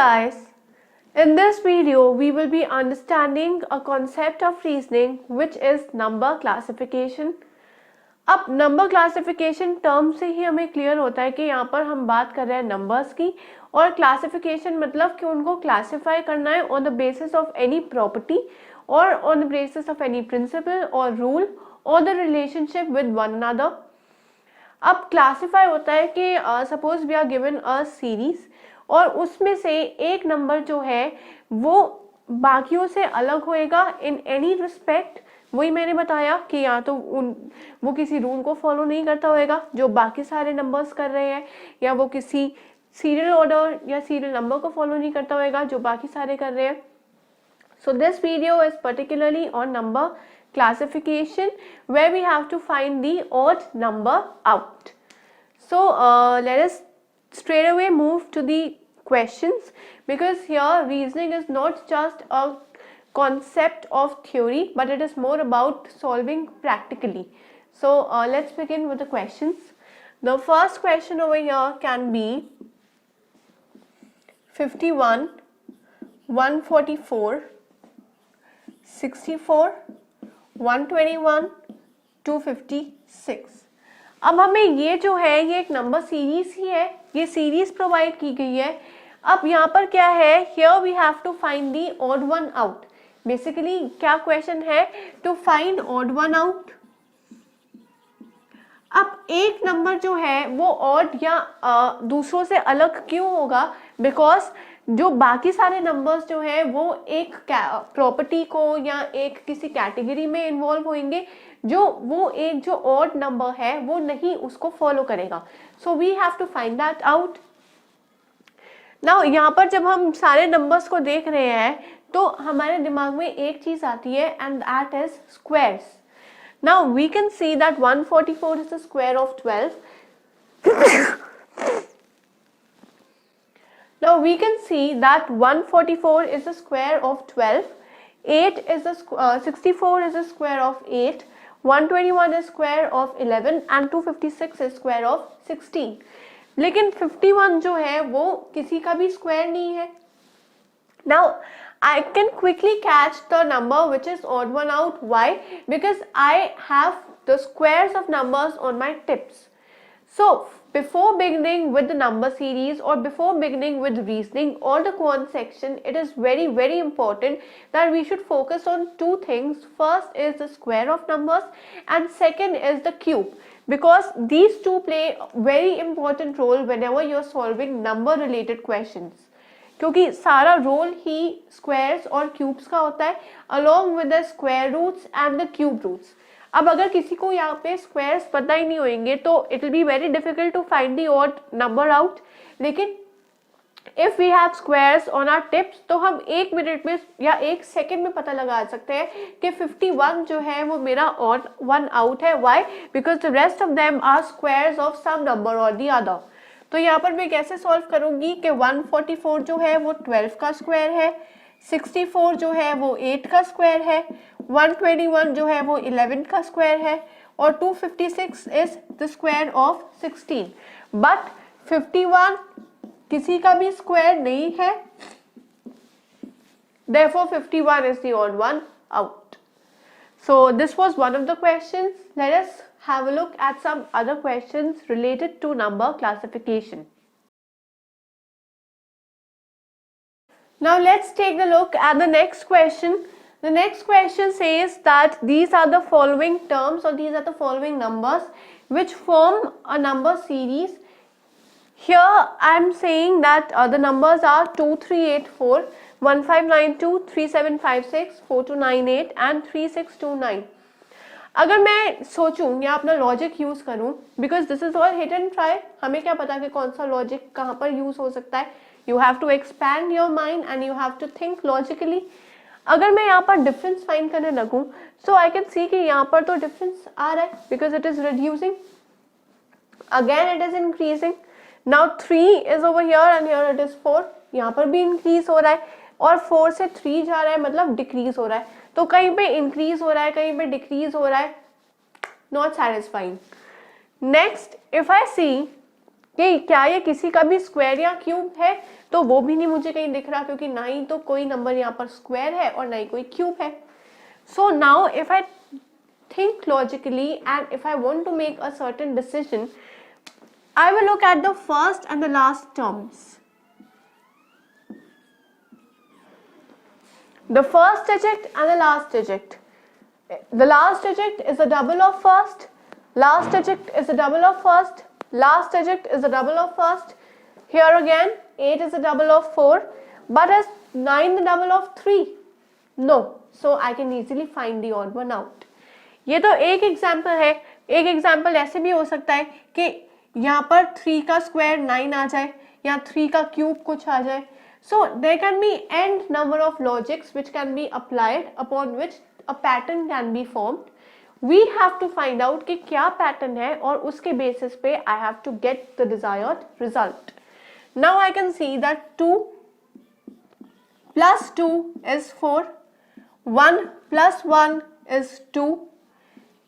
guys, in this video we will be understanding a concept of reasoning which is number classification. अब number classification term से ही हमें clear होता है कि यहाँ पर हम बात कर रहे हैं नंबर्स की, और क्लासिफिकेशन मतलब कि उनको क्लासिफाई करना है on the basis of any property और on the basis of any principle और रूल और the relationship with one another. अब क्लासिफाई होता है कि suppose we are given a series और उसमें से एक नंबर जो है वो बाकियों से अलग होएगा इन एनी रिस्पेक्ट. वही मैंने बताया कि या तो वो किसी रूल को फॉलो नहीं करता होएगा जो बाकी सारे नंबर्स कर रहे हैं, या वो किसी सीरियल ऑर्डर या सीरियल नंबर को फॉलो नहीं करता होएगा जो बाकी सारे कर रहे हैं. So this video is particularly on number classification where we have to find the odd number out. So let us straight away move to the questions, because here reasoning is not just a concept of theory but it is more about solving practically. So let's begin with the questions. The first question over here can be 51, 144, 64, 121, 256. अब हमें ये जो है ये एक number series ही है, ये series provide की गई है. अब यहाँ पर क्या है, here we have to find the odd one out. Basically क्या क्वेश्चन है, to find odd one out. अब एक नंबर जो है वो ऑड या दूसरों से अलग क्यों होगा, बिकॉज जो बाकी सारे नंबर्स जो है वो एक प्रॉपर्टी को या एक किसी कैटेगरी में इन्वॉल्व होंगे जो वो एक जो ऑड नंबर है वो नहीं उसको फॉलो करेगा. So we have to find that out. Now यहाँ पर जब हम सारे नंबर्स को देख रहे हैं तो हमारे दिमाग में एक चीज आती है and that is squares. Now we can see that 144 is the square of 12. Now we can see that 144 is the square of 12, 8 is the 64 is the square of 8, 121 is square of 11 and 256 is square of 16. लेकिन 51 जो है वो किसी का भी square नहीं है. Now I can quickly catch the number which is odd one out. Why? Because I have the squares of numbers on my tips. So before beginning with the number series or before beginning with reasoning or the quant section, it is very important that we should focus on two things. First is the square of numbers and second is the cube, because these two play very important role whenever you are solving number related questions. क्योंकि सारा role ही squares और cubes का होता है along with the square roots and the cube roots. अब अगर किसी को यहाँ पे स्क्वायर्स पता ही नहीं होंगे तो it will be very difficult to find the odd number out. लेकिन if we have squares on our tips तो हम एक मिनट में या एक सेकंड में पता लगा सकते हैं कि 51 जो है वो मेरा ऑड वन आउट है. Why? Because the rest of them are squares of some number और दी अदर. तो यहाँ पर मैं कैसे सॉल्व करूंगी कि 144 जो है वो 12 का स्क्वायर है, 64 जो है वो 8 का स्क्वायर है, 121 जो है वो 11 का स्क्वायर है और 256 is the square of 16. But 51 किसी का भी स्क्वायर नहीं है, therefore 51 is the odd one out. So this was one of the questions. Let us have a look at some other questions related to number classification. Now let's take a look at the next question. The next question says that these are the following terms or these are the following numbers which form a number series. Here I am saying that the numbers are 2384, 1592, 3756, 4298 and 3629. अगर मैं सोचूं या अपना logic use करूं, because this is all hit and try, हमें क्या पता कि कौन सा लॉजिक कहाँ पर यूज हो सकता है. You have to expand your mind and you have to think logically. अगर मैं यहाँ पर डिफरेंस फाइंड करने लगूं so I can see कि यहाँ पर तो डिफरेंस आ रहा है because it is reducing, again it is increasing. Now 3 is over here and here it is 4. यहाँ पर भी इंक्रीज हो रहा है और 4 से 3 जा रहा है मतलब डिक्रीज हो रहा है. तो कहीं पे इंक्रीज हो रहा है कहीं पे डिक्रीज हो रहा है, not satisfying. Next if I see कि क्या ये किसी का भी स्क्वायर या क्यूब है, तो वो भी नहीं मुझे कहीं दिख रहा, क्योंकि ना ही तो कोई नंबर यहाँ पर स्क्वायर है और ना ही कोई क्यूब है. So now if I think logically and if I want to make a certain decision, I will look at the first and the last terms. The first digit and the last digit. The last digit is a double of first, last digit is a double of first, last digit is a double of first. Here again 8 is a double of 4, but is 9 the double of 3? No. So I can easily find the odd one out. ये तो एक example है. एक example ऐसे भी हो सकता है कि यहाँ पर 3 का स्क्वायर 9 आ जाए या 3 का क्यूब कुछ आ जाए. So there can be and number of logics which can be applied upon which a pattern can be formed. We have to find out कि क्या पैटर्न है और उसके बेसिस पे I have to get the desired result. Now I can see that 2 plus 2 is 4, 1 plus 1 is 2,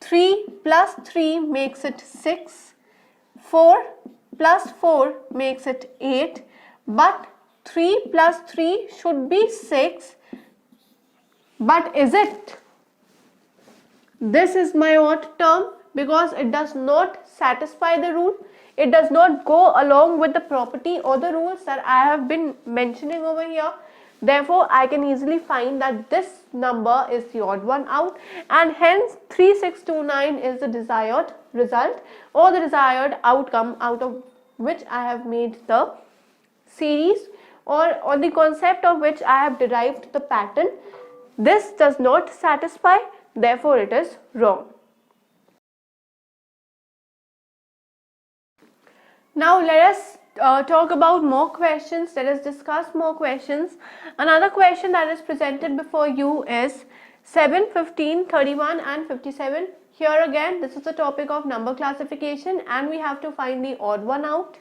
3 plus 3 makes it 6, 4 plus 4 makes it 8, but 3 plus 3 should be 6, but is it? This is my odd term because it does not satisfy the rule. It does not go along with the property or the rules that I have been mentioning over here. Therefore, I can easily find that this number is the odd one out, and hence 3629 is the desired result or the desired outcome out of which I have made the series, or on the concept of which I have derived the pattern. This does not satisfy, therefore it is wrong. Now let us talk about more questions. Let us discuss more questions. Another question that is presented before you is 7, 15, 31 and 57. Here again, this is the topic of number classification and we have to find the odd one out.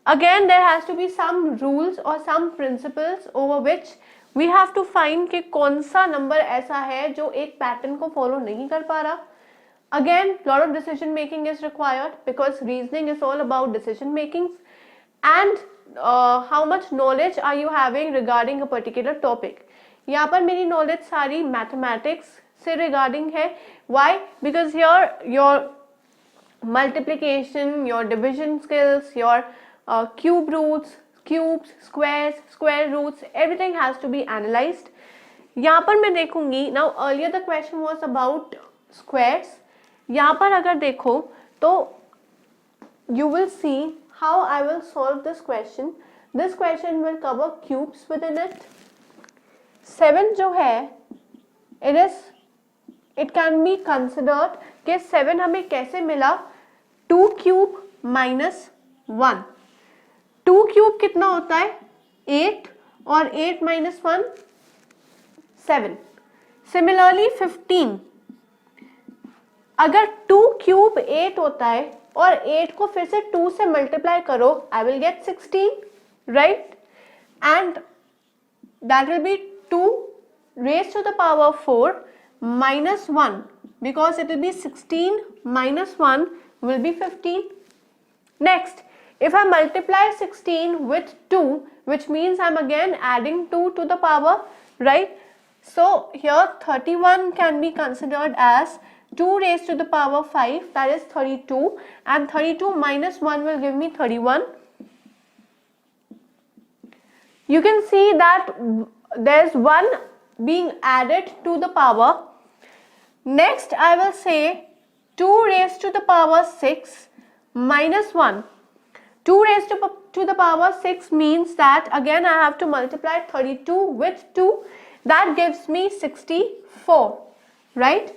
Again, there has to be some rules or some principles over which we have to find कि कौन सा number ऐसा है जो एक pattern को follow नहीं कर पा रहा. Again, lot of decision making is required because reasoning is all about decision making. And how much knowledge are you having regarding a particular topic? यहाँ पर मेरी knowledge सारी mathematics से regarding है. Why? Because here your multiplication, your division skills, your cube roots, cubes, squares, square roots, everything has to be analyzed. यहाँ पर मैं देखूंगी. Now earlier the question was about squares. यहाँ पर अगर देखो तो you will see how I will solve this question. This question will cover cubes within it. 7 जो है, it can be considered कि 7 हमें कैसे मिला? 2 cube minus 1. 2 cube कितना होता है? 8 और 8 minus 1 7. Similarly 15. अगर 2 cube 8 होता है और 8 को फिर से 2 से मल्टीप्लाई करो, I will get 16, right? And that will be 2 raised to the power 4 minus 1, because it will be 16 minus 1 will be 15. Next, if I multiply 16 with 2, which means I'm again adding 2 to the power, right? So here 31 can be considered as 2 raised to the power 5, that is 32, and 32 minus 1 will give me 31. You can see that there is 1 being added to the power. Next I will say 2 raised to the power 6 minus 1. 2 raised to the power 6 means that again I have to multiply 32 with 2. That gives me 64, right?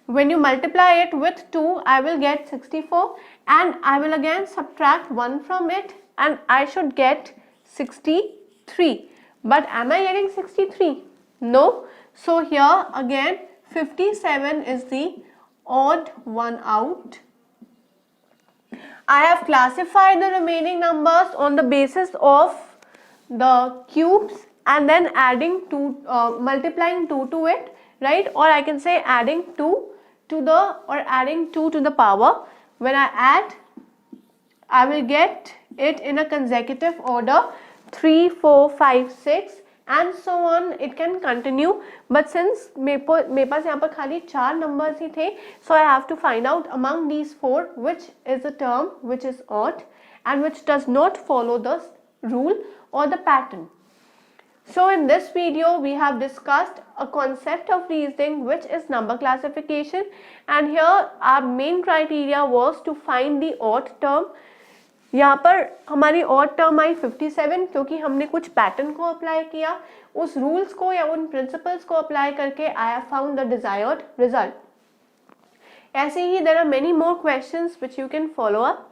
When you multiply it with 2, I will get 64, and I will again subtract 1 from it, and I should get 63. But am I getting 63? No. So here again 57 is the odd one out. I have classified the remaining numbers on the basis of the cubes and then adding 2, multiplying 2 to it. Right, or I can say adding 2 to the power. When I add I will get it in a consecutive order 3, 4, 5, 6 and so on. It can continue, but since मेरे पास यहाँ पर खाली 4 numbers ही थे, so I have to find out among these 4 which is a term which is odd and which does not follow the rule or the pattern. So in this video we have discussed a concept of reasoning which is number classification, and here our main criteria was to find the odd term. यहाँ पर हमारी odd term आई 57 क्योंकि हमने कुछ pattern को apply किया, उस rules को या उन प्रिंसिपल्स को अप्लाई करके I have found the desired result. ऐसे ही there are many more questions which you can follow up.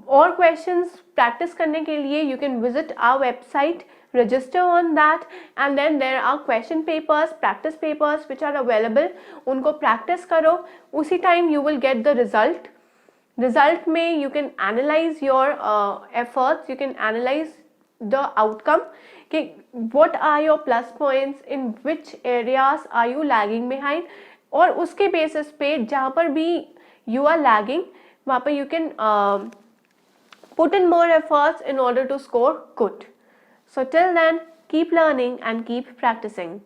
और questions practice करने के लिए you can visit our website, register on that, and then there are question papers, practice papers which are available. उनको practice करो, उसी time you will get the result. Result में you can analyze your efforts, you can analyze the outcome कि what are your plus points, in which areas are you lagging behind, और उसके basis पे जहाँ पर भी you are lagging वहाँ पर you can put in more efforts in order to score good. So till then, keep learning and keep practicing.